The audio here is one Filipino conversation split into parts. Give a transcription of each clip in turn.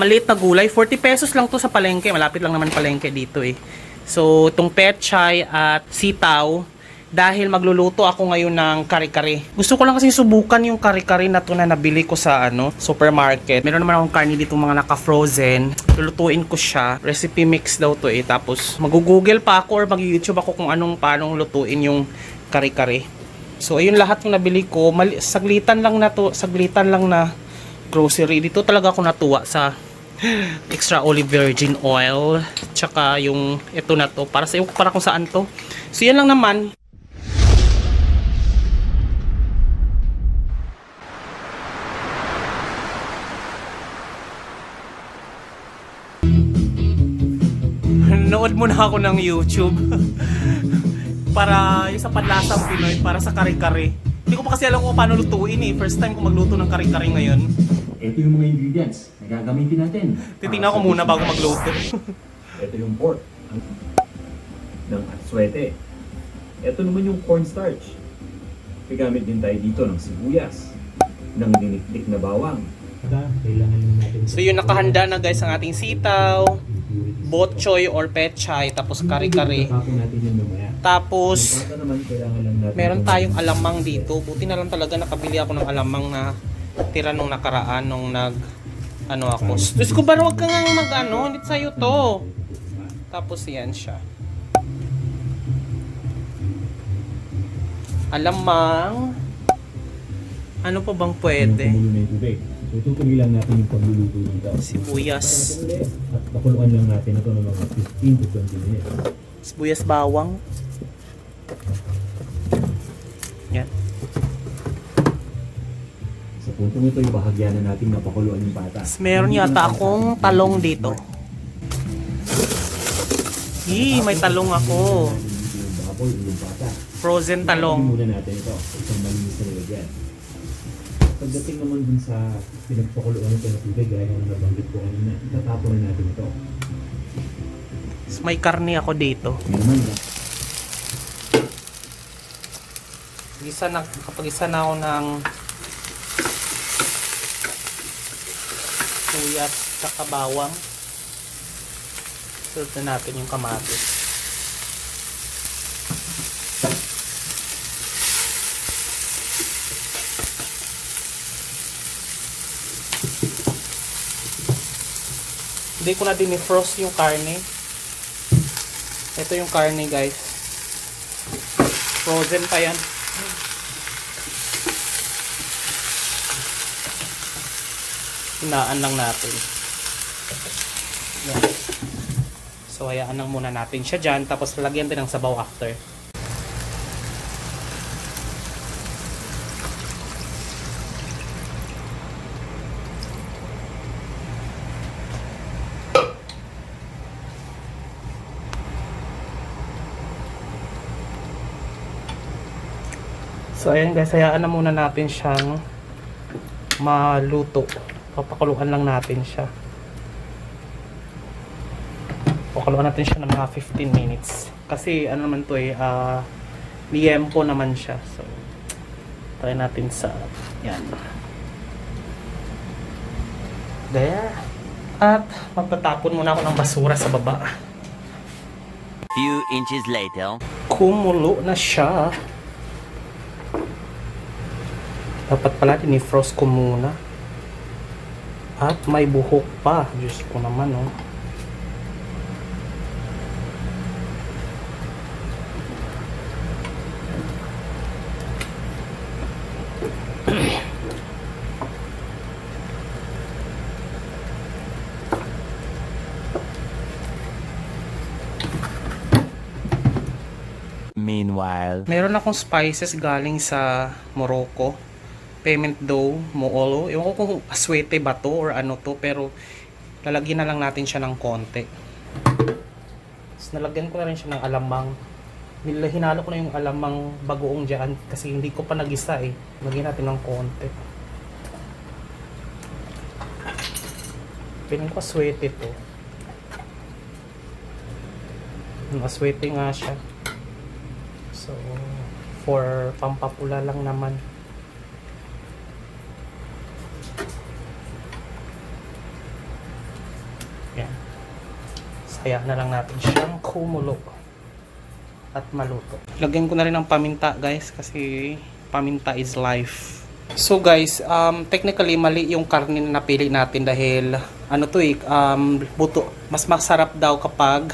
Maliit na gulay. 40 pesos lang to sa palengke. Malapit lang naman palengke dito eh. So, itong pechay at sitaw. Dahil magluluto ako ngayon ng kare-kare. Gusto ko lang kasi subukan yung kare-kare na to na nabili ko sa supermarket. Meron naman akong karne dito mga naka-frozen. Lulutuin ko siya. Recipe mix daw to eh. Tapos mag-google pa ako or mag-YouTube ako kung paano lutuin yung kare-kare. So ayun lahat yung nabili ko. Saglitan lang na grocery. Dito talaga ako natuwa sa extra olive virgin oil. Tsaka yung ito na to. Para kung saan to. So yan lang naman. Nood muna ako ng YouTube para yung sa panlasang Pinoy, para sa kare-kare. Hindi ko pa kasi alam kung paano lutuin eh. First time ko magluto ng kare-kare ngayon. Ito yung mga ingredients na gagamitin natin. Titingnan ko muna bago magluto. Ito yung pork ng aswete. Ito naman yung cornstarch. Gagamit din tayo dito ng sibuyas, ng dinikdik na bawang. So yun, nakahanda na guys ang ating sitaw, botchoy or pechay, tapos kare-kare. Tapos meron tayong alamang dito. Buti na lang talaga nakabili ako ng alamang na tira nung nakaraan nung ako. Diyos ko, wag ka nga hindi sa'yo to. Tapos yan siya. Alamang. Ano pa bang pwede? So tutuloy lang natin yung pagluluto nito. Sibuyas. At pakuluan lang natin ito ng mga 15 to 20 minutes. Sibuyas bawang. Yan. Sa puntong ito, ibahagyan na natin na pakuluan yung pata. Meron yata akong talong dito. May talong ako. Yung baboy, yung pata. Frozen talong. Muna natin ito. Isang malinis na nilagyan. Pagdating naman dun sa pinagpakuluan nito na tubig, gaya ng nabanggit ko kanina, itatapon na natin ito. May karne ako dito. Kapag isa na ako ng suyat sa bawang, sunod na natin yung kamatis. Hindi ko na dinifrost yung karne. Ito yung karne guys. Frozen pa yan. Hinaan lang natin. Yan. So hayaan lang muna natin siya dyan. Tapos lalagyan din ng sabaw after. So ayan guys, hayaan na muna natin siyang maluto. Papakuluan lang natin siya. Pakuluan natin siya ng mga 15 minutes. Kasi ano naman to liempo naman siya. So try natin sa yan. There. At magtatapon muna ako ng basura sa baba. Few inches later. Kumulo na siya. Dapat pala dinifrost ko muna. At may buhok pa. Diyos ko naman, oh. Meanwhile, Meron akong spices galing sa Morocco. Pement dough, moolo. Ewan ko kung aswete ba to or ano to, pero lalagyan na lang natin siya ng konti. Tapos nalagyan ko na rin siya ng alamang. Hinalo ko na yung alamang bagoong dyan kasi hindi ko pa nagisa eh. Lagyan natin ng konti. Piling ko aswete to. Aswete nga siya. So, for pampapula lang naman. Kaya na lang natin siyang kumulo at maluto. Lagyan ko na rin ng paminta guys kasi paminta is life. So guys, technically mali yung karne na napili natin dahil ano to buto. Mas masarap daw kapag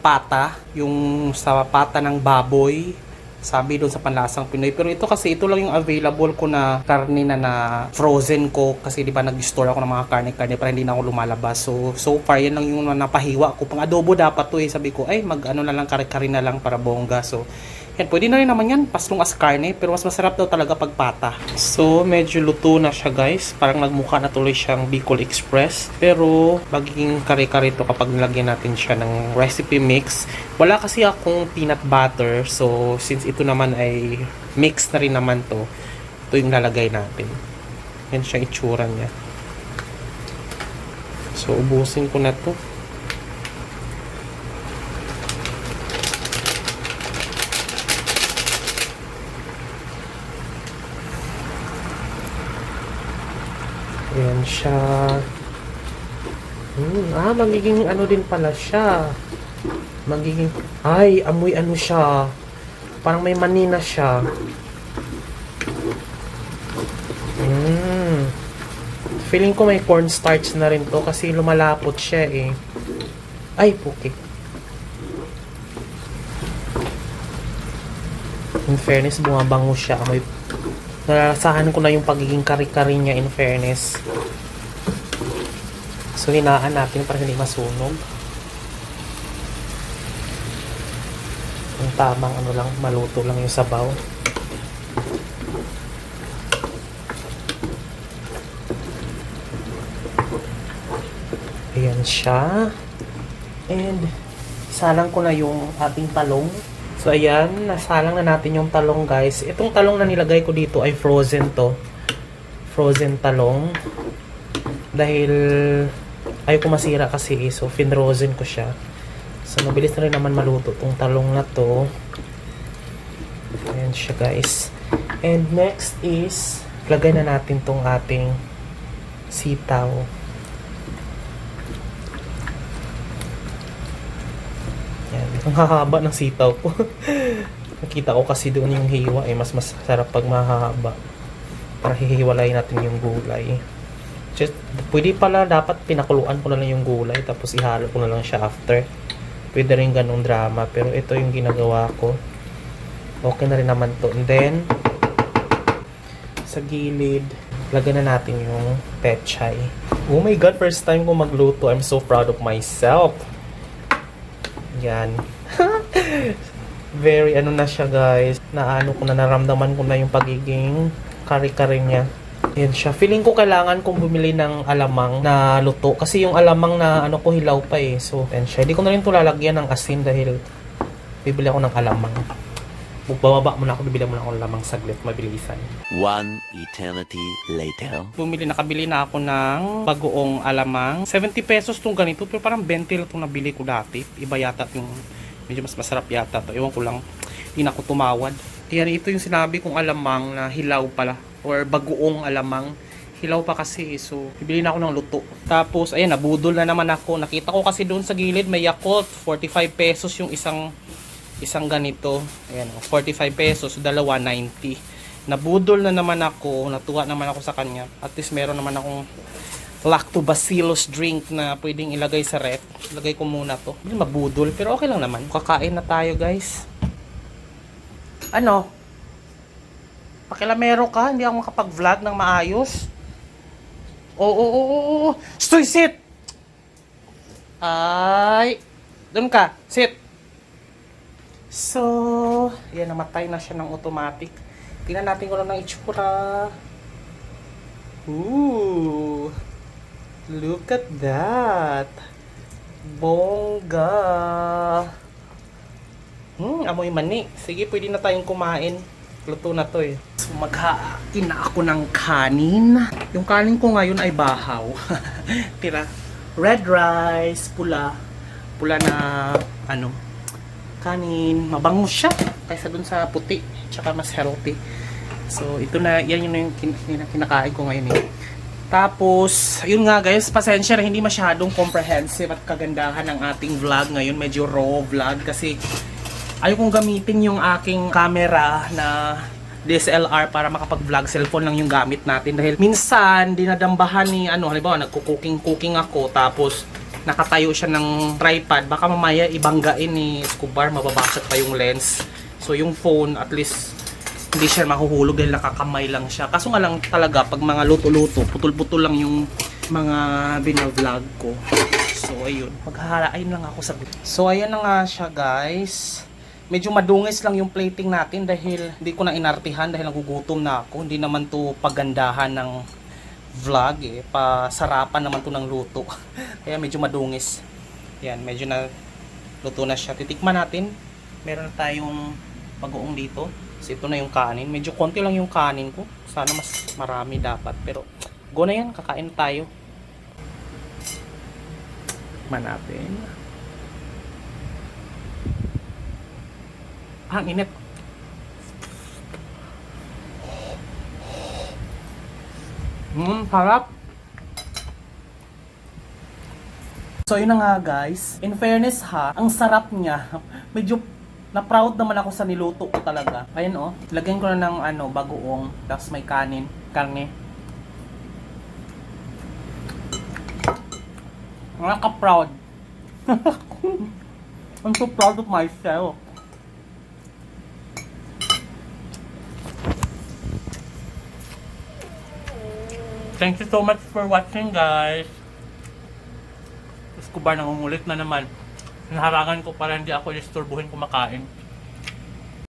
pata, yung sa pata ng baboy. Sabi doon sa panlasang Pinoy. Pero ito kasi, ito lang yung available ko na karne na frozen ko. Kasi di ba nag-store ako ng mga karne-karne para hindi na ako lumalabas. So far, yan lang yung napahiwa ko. Pang adobo dapat to sabi ko, ay mag-ano na lang, kare-kare na lang para bongga. So, yan, pwede na rin naman yan, paslong as karne. Pero mas masarap daw talaga pag pata. So, medyo luto na siya guys. Parang nagmukha na tuloy siyang Bicol Express. Pero, magiging kare-kare to kapag nilagyan natin siya ng recipe mix. Wala kasi akong peanut butter. So, since ito naman ay mix na rin naman to, ito yung lalagay natin. Yan siya itsura niya. So, ubusin ko na to. Ayan siya. Magiging ano din pala siya. Magiging, ay, amoy ano siya. Parang may manina siya. Feeling ko may cornstarch na rin to kasi lumalapot siya eh. Ay, puki. In fairness, bumabango siya. Amoy, nalalasahan ko na yung pagiging kari-kari niya in fairness. So, hinaan natin para hindi masunog. Yung tamang ano lang, maluto lang yung sabaw. Ayan siya. And, salang ko na yung ating talong. So, ayan, nasalang na natin yung talong, guys. Itong talong na nilagay ko dito ay frozen to. Frozen talong. Dahil, ayaw ko masira kasi so, finrozen ko siya. So, mabilis na rin naman maluto tong talong na to. Ayan siya, guys. And, next is, lagay na natin tong ating sitaw. Ang hahaba ng sitaw ko. Nakita ko kasi doon yung hiwa mas masarap pag mahaba. Para hihiwalay natin yung gulay. Just, pwede pala dapat pinakuluan ko na lang yung gulay tapos ihalo ko na lang siya after. Pwede rin ganong drama pero ito yung ginagawa ko. Okay na rin naman to. And then, sa gilid, lagyan na natin yung pechay. Oh my god, first time ko magluto. I'm so proud of myself. Yan. Very ano na siya guys. Naramdaman ko na yung pagiging kari-kari niya. Yan siya. Feeling ko kailangan kong bumili ng alamang na luto. Kasi yung alamang na ko hilaw pa eh. So, yan siya. Hindi ko na rin ito lalagyan ng asin dahil bibili ako ng alamang. Bababa muna ako. Bibili muna ako ng alamang saglit. Mabilisan. One eternity later. Nakabili na ako ng bagoong alamang. 70 pesos tong ganito. Pero parang 20 lang itong nabili ko dati. Iba yata yung medyo mas masarap yata to. Ewan ko lang. Hindi na ako tumawad. Yan, ito yung sinabi kong alamang na hilaw pala. Or bagoong alamang. Hilaw pa kasi. So, bibili na ako ng luto. Tapos, ayan, nabudol na naman ako. Nakita ko kasi doon sa gilid may Yakult. 45 pesos yung isang ganito. Ayan, 45 pesos. Dalawa, 90. Nabudol na naman ako. Natuwa naman ako sa kanya. At least meron naman akong lactobacillus drink na pwedeng ilagay sa ref. Ilagay ko muna to. Hindi mabudol. Pero okay lang naman. Kakain na tayo guys. Ano? Pakilamero ka? Hindi ako makapag-vlog ng maayos? Oo. Stoy, sit! Ay! Doon ka. Sit! So, yan, namatay na siya ng automatic. Tingnan natin kung ano ng itsura. Ooh! Look at that! Bongga! Amoy mani. Sige, pwede na tayong kumain. Luto na to eh. So, maghain na ako ng kanin. Yung kanin ko ngayon ay bahaw. Tira. Red rice, pula. Pula na, kanin. Mabango siya. Kaysa dun sa puti. Tsaka mas healthy. So, ito na, yan yung kinakain ko ngayon eh. Tapos, yun nga guys, pasensya na hindi masyadong comprehensive at kagandahan ng ating vlog ngayon. Medyo raw vlog kasi ayaw kong gamitin yung aking camera na DSLR para makapag-vlog. Cellphone lang yung gamit natin dahil minsan dinadambahan ni halimbawa nagko-cooking ako tapos nakatayo siya ng tripod, baka mamaya ibanggain ni Escobar, mababasag pa yung lens. So yung phone at least hindi siya mahuhulog dahil nakakamay lang siya. Kaso nga lang talaga pag mga luto-luto, putol-putol lang yung mga bina-vlog ko. So ayun, maghaharain lang ako sa So ayan na nga siya guys. Medyo madungis lang yung plating natin dahil hindi ko na inartihan dahil nagugutom na ako. Hindi naman to pagandahan ng vlog eh. Pasarapan naman to ng luto. Kaya medyo madungis. Yan, medyo na luto na siya. Titikman natin. Meron na tayong bagoong dito. So ito na yung kanin. Medyo konti lang yung kanin ko. Sana mas marami dapat. Pero go na yan. Kakain tayo. Tikman natin. Ang init. Harap. So yun na nga guys. In fairness ha, ang sarap niya. Medyo na-proud naman ako sa niluto ko talaga. Ayan oh, lagyan ko na ng bagoong, tapos may karne. Nakaka-proud. I'm so proud of myself. Thank you so much for watching guys. Escobar nangungulit na naman. Hinaharangan ko para hindi ako istorbohin kumakain.